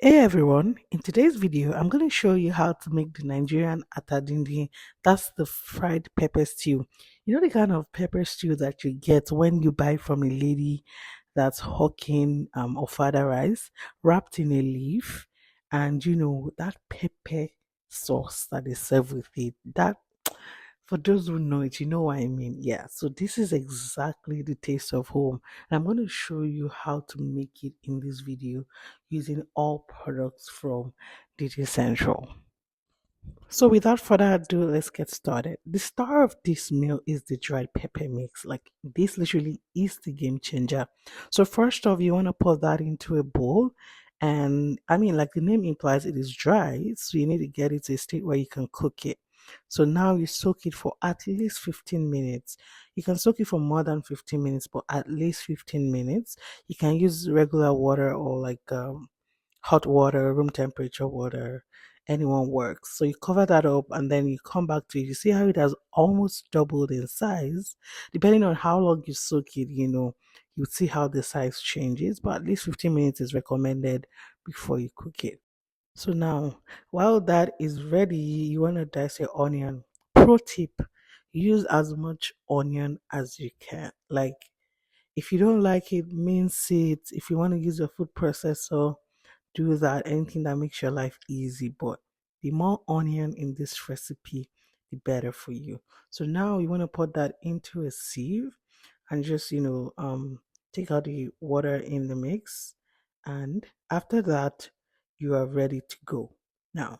Hey everyone, in today's video, I'm going to show you how to make the Nigerian atadindi. That's the fried pepper stew. You know the kind of pepper stew that you get when you buy from a lady that's hawking Ofada rice wrapped in a leaf, and that pepper sauce that they serve with it. That for those who know it, you know what I mean. Yeah, so this is exactly the taste of home. And I'm going to show you how to make it in this video using all products from Dindin Central. So without further ado, let's get started. The star of this meal is the dried pepper mix. Like this literally is the game changer. So first off, you want to pour that into a bowl. And I mean, like the name implies, it is dry. So you need to get it to a state where you can cook it. So now you soak it for at least 15 minutes. You can soak it for more than 15 minutes, but at least 15 minutes. You can use regular water or like hot water, room temperature water, anyone works. So you cover that up and then you come back to it. You see how it has almost doubled in size. Depending on how long you soak it, you see how the size changes, but at least 15 minutes is recommended before you cook it. So now, while that is ready, you want to dice your onion. Pro tip, use as much onion as you can. Like if you don't like it, mince it. If you want to use your food processor, do that. Anything that makes your life easy. But the more onion in this recipe, the better for you. So now you want to put that into a sieve and just take out the water in the mix. And after that, you are ready to go. Now,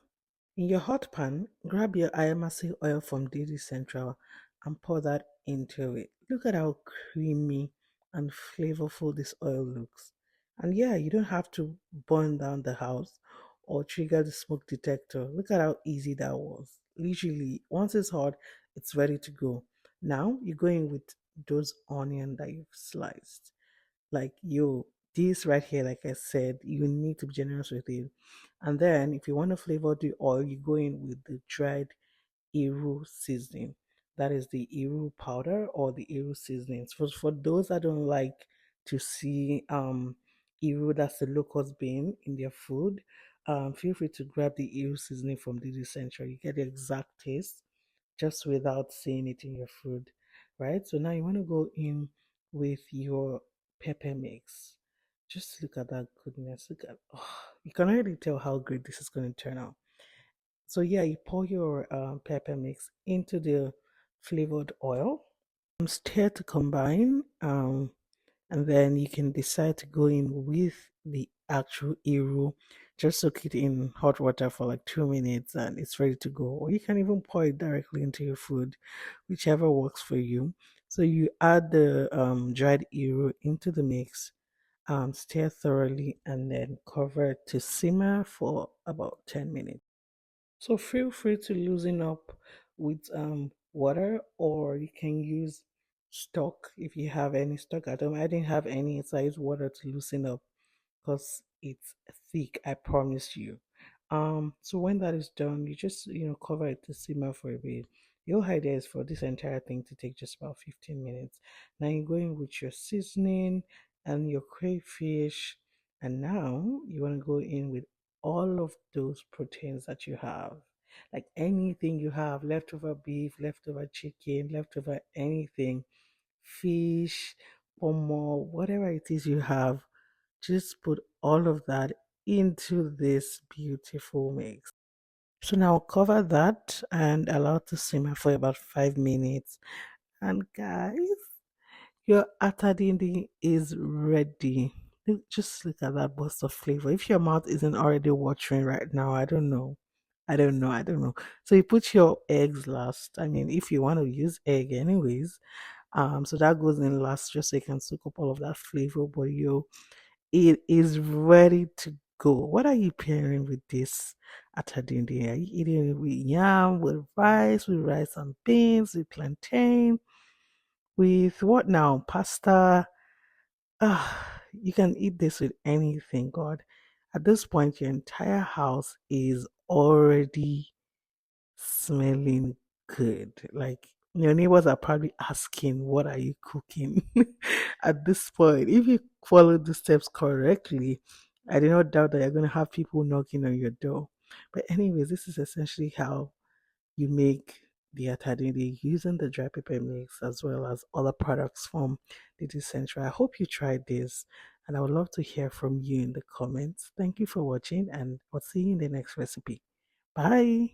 in your hot pan, grab your ayamase oil from Dindin Central and pour that into it. Look at how creamy and flavorful this oil looks. And yeah, you don't have to burn down the house or trigger the smoke detector. Look at how easy that was. Literally, once it's hot, it's ready to go. Now you go in with those onion that you've sliced. Like this right here, like I said, you need to be generous with it. And then if you want to flavor the oil, you go in with the dried Iru seasoning. That is the Iru powder or the Iru seasonings. For those that don't like to see Iru, that's the locust bean in their food, feel free to grab the Iru seasoning from the Central. You get the exact taste just without seeing it in your food, right? So now you want to go in with your pepper mix. Just look at that goodness. Look at, you can already tell how great this is going to turn out. So yeah, you pour your pepper mix into the flavored oil. Stir to combine, and then you can decide to go in with the actual Iru. Just soak it in hot water for like 2 minutes, and it's ready to go. Or you can even pour it directly into your food, whichever works for you. So you add the dried Iru into the mix, stir thoroughly, and then cover it to simmer for about 10 minutes. So feel free to loosen up with water, or you can use stock if you have any stock at home. I didn't have any, so I used water to loosen up because it's thick, I promise you. So when that is done, you just cover it to simmer for a bit. The whole idea is for this entire thing to take just about 15 minutes. Now you go in with your seasoning and your crayfish, and now you want to go in with all of those proteins that you have. Like anything you have, leftover beef, leftover chicken, leftover anything, fish, pomo, whatever it is you have, just put all of that into this beautiful mix. So now cover that and allow it to simmer for about 5 minutes. And guys, your atadindi is ready. Just look at that burst of flavor. If your mouth isn't already watering right now, I don't know. I don't know. So you put your eggs last. I mean, if you want to use egg anyways, so that goes in last just so you can soak up all of that flavor. But it is ready to go. What are you pairing with this atadindi? Are you eating it with yam, with rice and beans, with plantain, with what now? Pasta. You can eat this with anything, God. At this point, your entire house is already smelling good. Like your neighbors are probably asking, "What are you cooking?" At this point, if you follow the steps correctly, I do not doubt that you're going to have people knocking on your door. But anyways, this is essentially how you make the atadini using the dry pepper mix as well as other products from Dindin Central. I hope you tried this, and I would love to hear from you in the comments. Thank you for watching, and I'll see you in the next recipe. Bye.